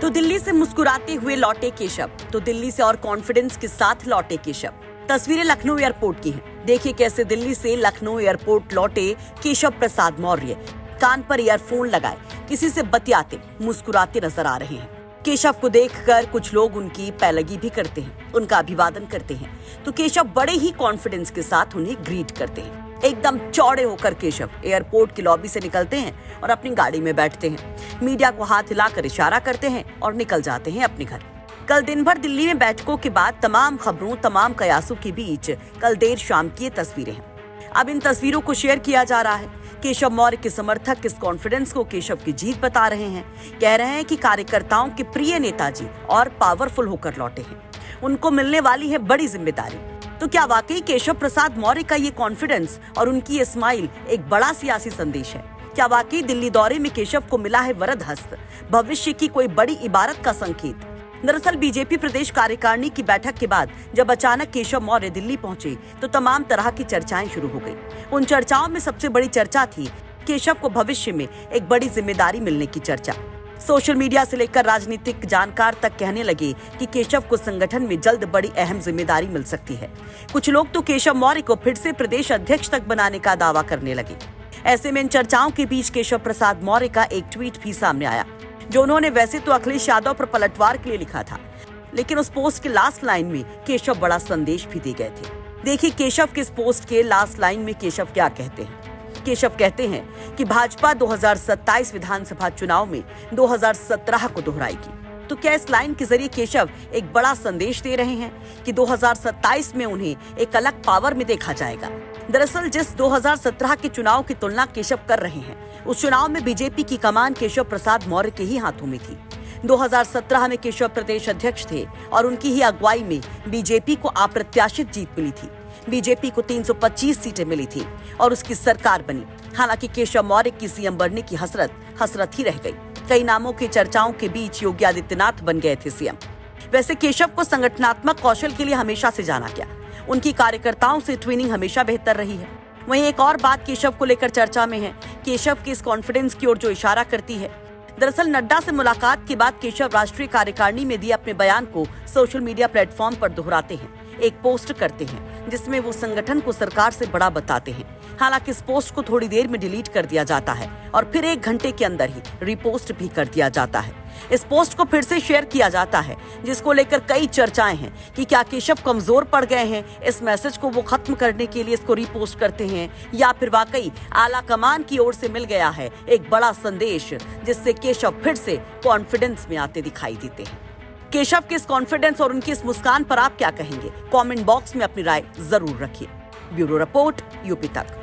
तो दिल्ली से मुस्कुराते हुए लौटे केशव, तो दिल्ली से और कॉन्फिडेंस के साथ लौटे केशव। तस्वीरें लखनऊ एयरपोर्ट की हैं। देखिए कैसे दिल्ली से लखनऊ एयरपोर्ट लौटे केशव प्रसाद मौर्य कान पर ईयरफोन लगाए किसी से बतियाते मुस्कुराते नजर आ रहे हैं। केशव को देखकर कुछ लोग उनकी पैलगी भी करते हैं, उनका अभिवादन करते हैं, तो केशव बड़े ही कॉन्फिडेंस के साथ उन्हें ग्रीट करते हैं। एकदम चौड़े होकर केशव एयरपोर्ट की लॉबी से निकलते हैं और अपनी गाड़ी में बैठते हैं। मीडिया को हाथ हिलाकर इशारा करते हैं और निकल जाते हैं अपने घर। कल दिन भर दिल्ली में बैठकों के बाद तमाम खबरों, तमाम कयासों के बीच कल देर शाम की ये तस्वीरें हैं। अब इन तस्वीरों को शेयर किया जा रहा है। केशव मौर्य के समर्थक इस कॉन्फिडेंस को केशव की जीत बता रहे हैं। कह रहे हैं कि कार्यकर्ताओं के प्रिय नेताजी और पावरफुल होकर लौटे हैं, उनको मिलने वाली है बड़ी जिम्मेदारी। तो क्या वाकई केशव प्रसाद मौर्य का ये कॉन्फिडेंस और उनकी ये स्माइल एक बड़ा सियासी संदेश है? क्या वाकई दिल्ली दौरे में केशव को मिला है वरद हस्त, भविष्य की कोई बड़ी इबारत का संकेत? दरअसल बीजेपी प्रदेश कार्यकारिणी की बैठक के बाद जब अचानक केशव मौर्य दिल्ली पहुंचे तो तमाम तरह की चर्चाएं शुरू हो गई। उन चर्चाओं में सबसे बड़ी चर्चा थी केशव को भविष्य में एक बड़ी जिम्मेदारी मिलने की चर्चा। सोशल मीडिया से लेकर राजनीतिक जानकार तक कहने लगे कि केशव को संगठन में जल्द बड़ी अहम जिम्मेदारी मिल सकती है। कुछ लोग तो केशव मौर्य को फिर से प्रदेश अध्यक्ष तक बनाने का दावा करने लगे। ऐसे में इन चर्चाओं के बीच केशव प्रसाद मौर्य का एक ट्वीट भी सामने आया, जो उन्होंने वैसे तो अखिलेश यादव पर पलटवार के लिए लिखा था, लेकिन उस पोस्ट के लास्ट लाइन में केशव बड़ा संदेश भी दे गए थे। देखिए केशव के इस पोस्ट के लास्ट लाइन में केशव क्या कहते हैं। केशव कहते हैं कि भाजपा 2027 विधानसभा चुनाव में 2017 को दोहराएगी। तो क्या इस लाइन के जरिए केशव एक बड़ा संदेश दे रहे हैं कि 2027 में उन्हें एक अलग पावर में देखा जाएगा? दरअसल जिस 2017 के चुनाव की तुलना केशव कर रहे हैं, उस चुनाव में बीजेपी की कमान केशव प्रसाद मौर्य के ही हाथों में थी। 2017 में केशव प्रदेश अध्यक्ष थे और उनकी ही अगुवाई में बीजेपी को अप्रत्याशित जीत मिली थी। बीजेपी को 325 सीटें मिली थी और उसकी सरकार बनी। हालांकि केशव मौर्य की सीएम बनने की हसरत ही रह गई। कई नामों की चर्चाओं के बीच योगी आदित्यनाथ बन गए थे सीएम। वैसे केशव को संगठनात्मक कौशल के लिए हमेशा से जाना गया। उनकी कार्यकर्ताओं से ट्विनिंग हमेशा बेहतर रही है। वहीं एक और बात केशव को लेकर चर्चा में है, केशव के इस कॉन्फिडेंस की ओर जो इशारा करती है। दरअसल नड्डा से मुलाकात के बाद केशव राष्ट्रीय कार्यकारिणी में दिए अपने बयान को सोशल मीडिया प्लेटफॉर्म पर दोहराते हैं, एक पोस्ट करते हैं जिसमें वो संगठन को सरकार से बड़ा बताते हैं। हालांकि इस पोस्ट को थोड़ी देर में डिलीट कर दिया जाता है और फिर 1 घंटे के अंदर ही रिपोस्ट भी कर दिया जाता है। इस पोस्ट को फिर से शेयर किया जाता है, जिसको लेकर कई चर्चाएं हैं कि क्या केशव कमजोर पड़ गए हैं, इस मैसेज को वो खत्म करने के लिए इसको रिपोस्ट करते हैं, या फिर वाकई आला कमान की ओर से मिल गया है एक बड़ा संदेश जिससे केशव फिर से कॉन्फिडेंस में आते दिखाई देते हैं। केशव के इस कॉन्फिडेंस और उनकी इस मुस्कान पर आप क्या कहेंगे? कमेंट बॉक्स में अपनी राय जरूर रखिए। ब्यूरो रिपोर्ट, यूपी तक।